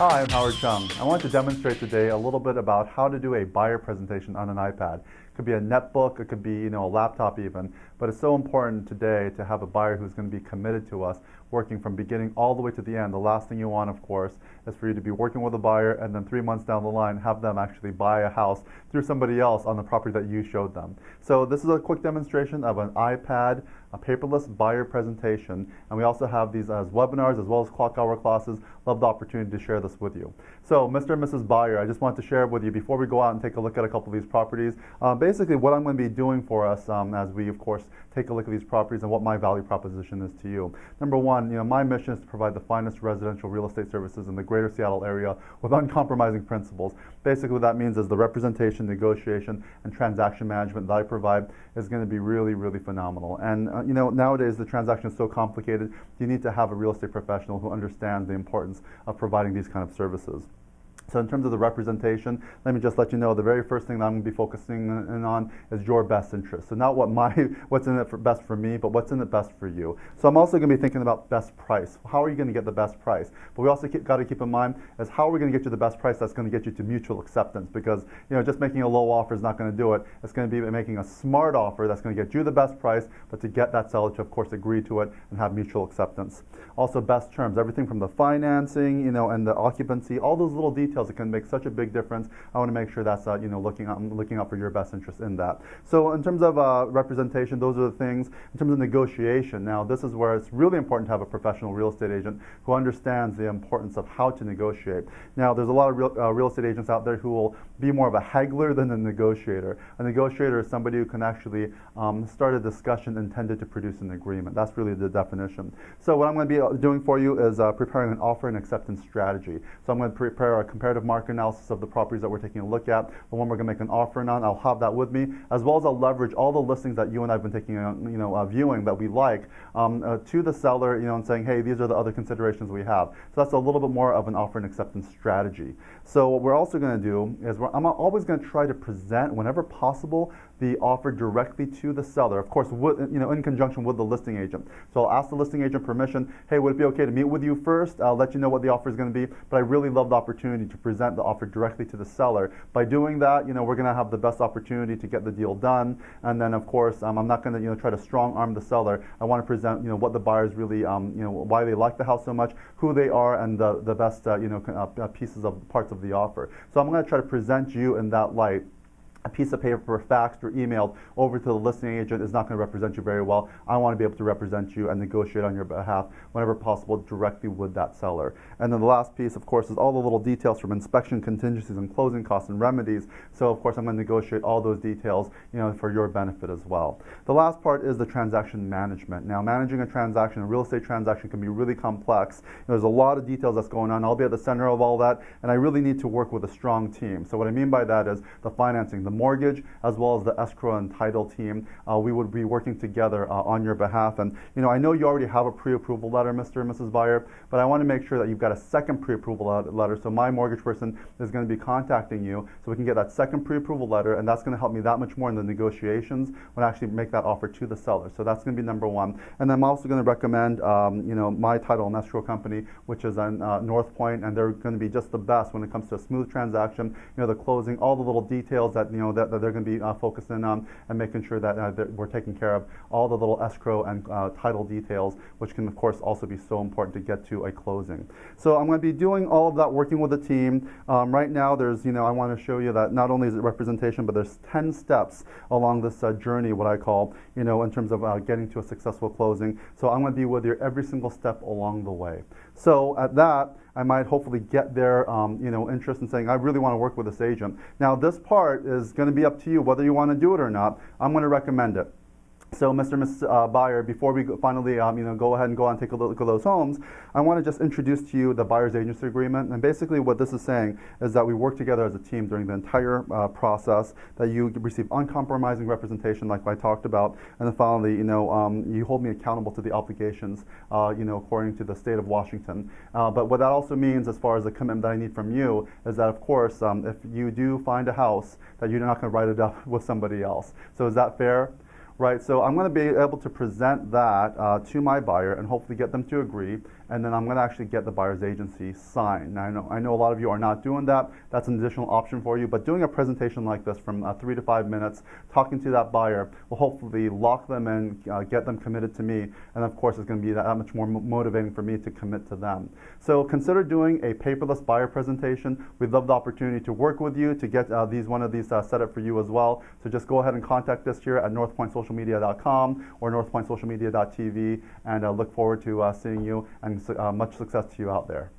Hi, I'm Howard Chung. I want to demonstrate today a little bit about how to do a buyer presentation on an iPad. It could be a netbook, it could be a laptop even, but it's so important today to have a buyer who's going to be committed to us, working from beginning all the way to the end. The last thing you want, of course, is for you to be working with a buyer and then 3 months down the line have them actually buy a house through somebody else on the property that you showed them. So this is a quick demonstration of an iPad, a paperless buyer presentation, and we also have these as webinars as well as clock hour classes. Love the opportunity to share this with you. So Mr. and Mrs. Buyer, I just want to share with you before we go out and take a look at a couple of these properties, basically what I'm going to be doing for us as we of course take a look at these properties and what my value proposition is to you. Number one, my mission is to provide the finest residential real estate services in the greater Seattle area with uncompromising principles. Basically what that means is the representation, negotiation, and transaction management that I provide is going to be really, really phenomenal. And nowadays the transaction is so complicated, you need to have a real estate professional who understands the importance of providing these kind of services. So in terms of the representation, let me just let you know the very first thing that I'm going to be focusing in on is your best interest. So not what's in it for best for me, but what's in it best for you. So I'm also going to be thinking about best price. How are you going to get the best price? But we also got to keep in mind is how are we going to get you the best price that's going to get you to mutual acceptance, because just making a low offer is not going to do it. It's going to be making a smart offer that's going to get you the best price, but to get that seller to of course agree to it and have mutual acceptance. Also best terms, everything from the financing, and the occupancy, all those little details that can make such a big difference. I want to make sure that's looking out for your best interest in that. So in terms of representation, those are the things. In terms of negotiation, now this is where it's really important to have a professional real estate agent who understands the importance of how to negotiate. Now there's a lot of real estate agents out there who will be more of a haggler than a negotiator. A negotiator is somebody who can actually start a discussion intended to produce an agreement. That's really the definition. So what I'm going to be doing for you is preparing an offer and acceptance strategy. So I'm going to prepare a comparative market analysis of the properties that we're taking a look at, the one we're going to make an offer on. I'll have that with me, as well as I'll leverage all the listings that you and I have been taking viewing that we like to the seller, and saying, hey, these are the other considerations we have. So that's a little bit more of an offer and acceptance strategy. So what we're also going to do is I'm always going to try to present, whenever possible, the offer directly to the seller, of course, in conjunction with the listing agent. So I'll ask the listing agent permission, hey, would it be okay to meet with you first? I'll let you know what the offer is going to be, but I really love the opportunity to present the offer directly to the seller. By doing that, we're going to have the best opportunity to get the deal done. And then, of course, I'm not going to try to strong arm the seller. I want to present what the buyers really, why they like the house so much, who they are, and the best pieces of parts of the offer. So I'm going to try to present you in that light. A piece of paper faxed or emailed over to the listing agent is not going to represent you very well. I want to be able to represent you and negotiate on your behalf whenever possible directly with that seller. And then the last piece, of course, is all the little details from inspection contingencies and closing costs and remedies. So of course I'm going to negotiate all those details for your benefit as well. The last part is the transaction management. Now managing a transaction, a real estate transaction, can be really complex. There's a lot of details that's going on. I'll be at the center of all that, and I really need to work with a strong team. So what I mean by that is the financing, the mortgage, as well as the escrow and title team. We would be working together on your behalf. And I know you already have a pre-approval letter, Mr. and Mrs. Buyer, but I want to make sure that you've got a second pre-approval letter. So my mortgage person is going to be contacting you so we can get that second pre-approval letter, and that's going to help me that much more in the negotiations when I actually make that offer to the seller. So that's going to be number one. And then I'm also going to recommend my title and escrow company, which is on Northpoint, and they're going to be just the best when it comes to a smooth transaction, the closing, all the little details that that they're going to be focusing on, and making sure that we're taking care of all the little escrow and title details, which can of course also be so important to get to a closing. So I'm going to be doing all of that, working with the team. Right now there's, I want to show you that not only is it representation, but there's 10 steps along this journey, what I call, in terms of getting to a successful closing. So I'm going to be with you every single step along the way. So at that, I might hopefully get their interest in saying, I really want to work with this agent. Now this part is going to be up to you whether you want to do it or not. I'm going to recommend it. So Mr. and Ms. Buyer, before we finally go ahead and go on and take a look at those homes, I want to just introduce to you the buyer's agency agreement. And basically what this is saying is that we work together as a team during the entire process, that you receive uncompromising representation like I talked about, and then finally you hold me accountable to the obligations according to the state of Washington. But what that also means, as far as the commitment that I need from you, is that of course if you do find a house, that you're not going to write it up with somebody else. So is that fair? Right, so I'm going to be able to present that to my buyer and hopefully get them to agree. and then I'm going to actually get the buyer's agency signed. Now, I know a lot of you are not doing that. That's an additional option for you, but doing a presentation like this from 3 to 5 minutes, talking to that buyer, will hopefully lock them in, get them committed to me, and of course it's going to be that much more motivating for me to commit to them. So consider doing a paperless buyer presentation. We'd love the opportunity to work with you to get one of these set up for you as well. So just go ahead and contact us here at northpointsocialmedia.com or northpointsocialmedia.tv, and look forward to seeing you, and much success to you out there.